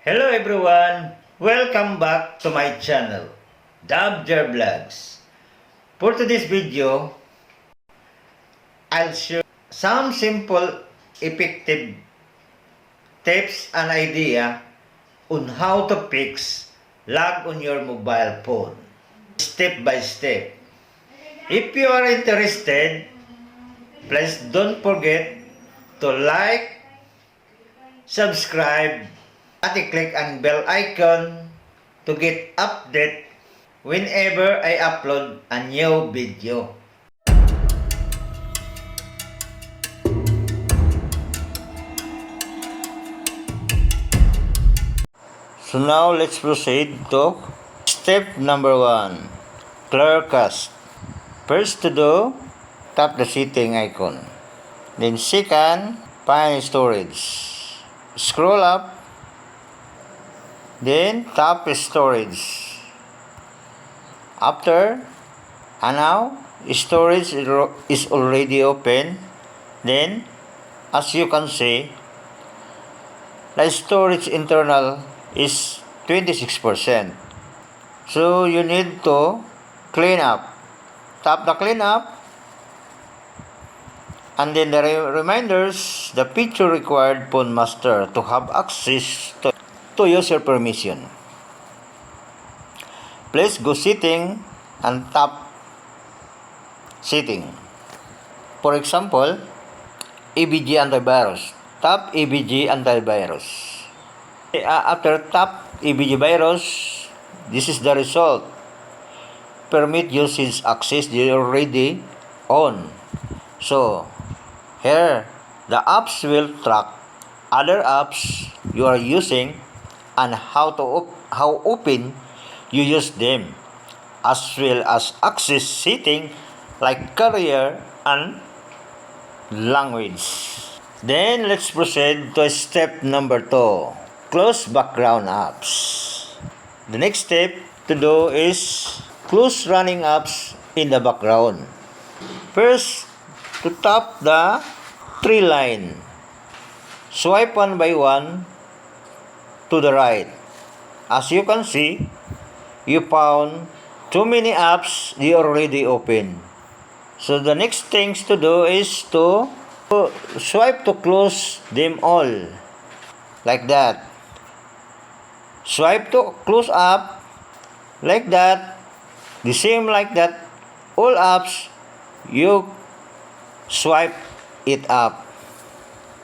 Hello everyone! Welcome back to my channel, Dabjar Vlogs. For today's video, I'll share some simple, effective tips and idea on how to fix lag on your mobile phone, step by step. If you are interested, please don't forget to like, subscribe, at i-click ang bell icon to get update whenever I upload a new video. So now let's proceed to step number 1, Clearcast. First to do, tap the setting icon. Then second, find storage. Scroll up. Then tap storage. After, and now storage is already open. Then, as you can see, the storage internal is 26%. So you need to clean up. Tap the clean up. And then the reminders, the feature required phone master to have access to user permission. Please go setting and tap setting. For example, ABG antivirus. Tap ABG antivirus. After tap ABG virus, this is the result. Permit usage access already on. So, here, the apps will track other apps you are using and how open you use them, as well as access setting like career and language. Then let's proceed to step number 2, close background apps. The next step to do is close running apps in the background. First, to tap the 3 line. Swipe one by one to the right. As you can see, you found too many apps you already open. So the next things to do is to swipe to close them all. Like that. Swipe to close up. Like that. The same like that. All apps, you swipe it up.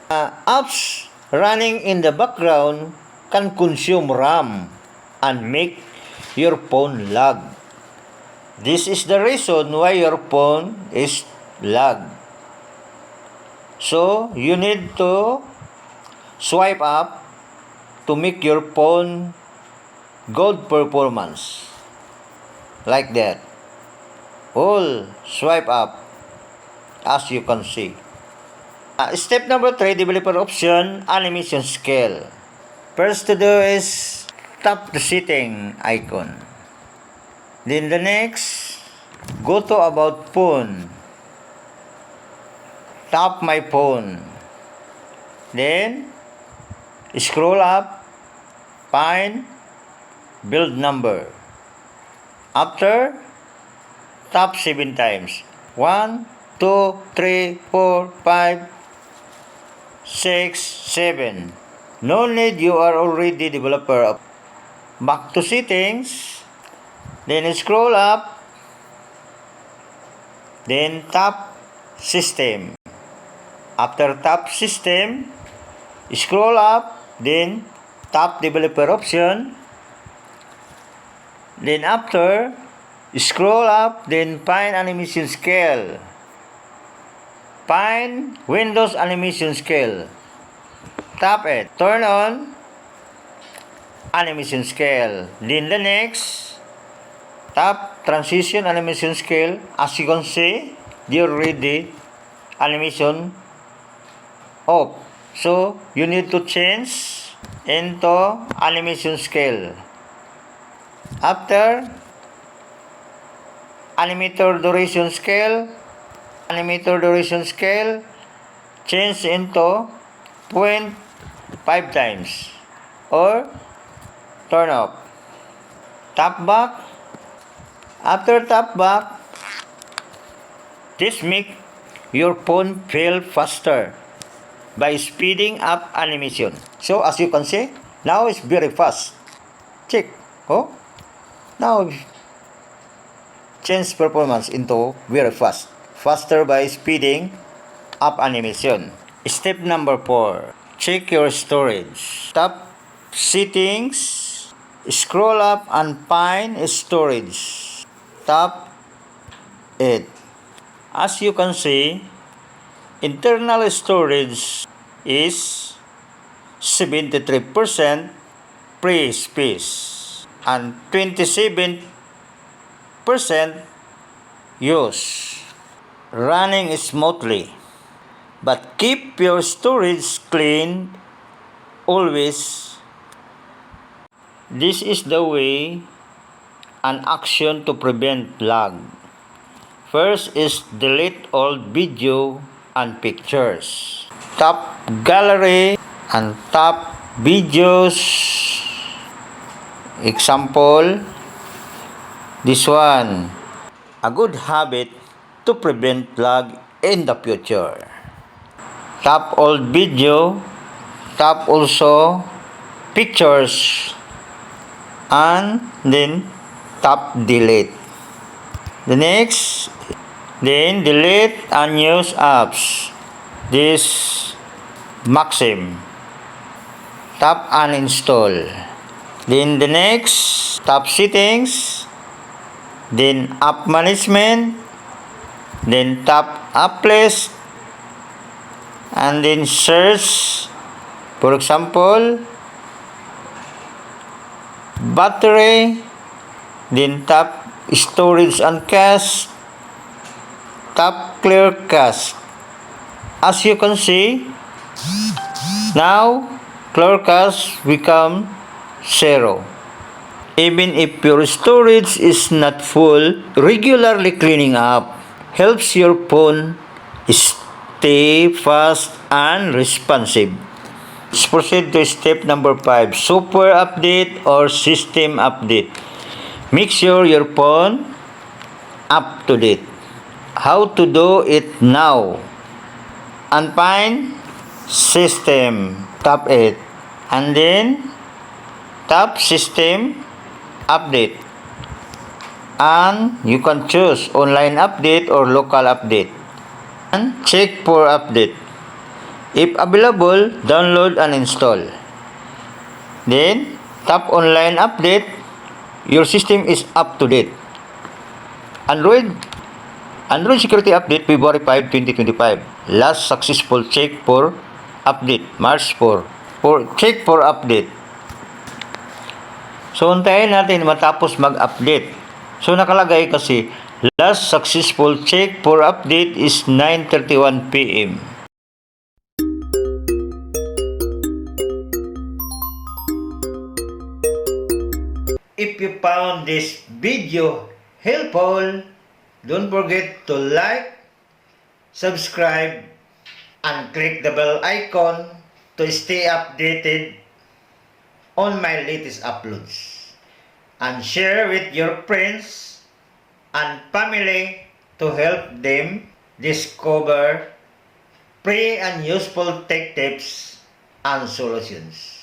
Apps running in the background can consume RAM and make your phone lag. This is the reason why your phone is lag. So, you need to swipe up to make your phone good performance. Like that. All swipe up, as you can see. Step number 3, developer option, animation scale. First to do is tap the setting icon. Then the next, go to about phone. Tap my phone. Then scroll up, find build number. After, tap 7 times. 1, 2, 3, 4, 5, 6, 7. No need, you are already developer. Back to settings. Then scroll up. Then tap system. After tap system, scroll up. Then tap developer option. Then after, scroll up. Then find animation scale. Find Windows animation scale. Tap it. Turn on animation scale. Then the next, tap transition animation scale. As you can see, they already animation off. So, you need to change into animation scale. After, animator duration scale, change into 0.5 times or turn off. Tap back. After tap back, this makes your phone feel faster by speeding up animation. So as you can see, now it's very fast. Check. Oh, now change performance into very fast. Faster by speeding up animation. Step number 4. Check your storage. Tap settings. Scroll up and find storage. Tap it. As you can see, internal storage is 73% free space and 27% use. Running smoothly. But keep your storage clean always. This is the way an action to prevent lag. First is delete all video and pictures. Tap gallery and tap videos. Example, this one. A good habit to prevent lag in the future. Tap old video, tap also pictures, and then tap delete. The next, then delete unused apps. This Maxim. Tap uninstall. Then the next, tap settings, then app management, then tap app list, and then search, for example, battery, then tap storage and cache, tap clear cache. As you can see, now clear cache become 0. Even if your storage is not full, regularly cleaning up helps your phone stay fast and responsive. Let's proceed to step number 5, software update or system update. Make sure your phone up to date. How to do it now? And find system, tap it, and then tap system update, and you can choose online update or local update, and check for update. If available, download and install. Then tap online update. Your system is up to date. Android security update February 5, 2025. Last successful check for update March 4. Check for update. So untayin natin matapos mag-update. So nakalagay kasi last successful check for update is 9:31 PM. If you found this video helpful, don't forget to like, subscribe, and click the bell icon to stay updated on my latest uploads. And share with your friends and family to help them discover free and useful tech tips and solutions.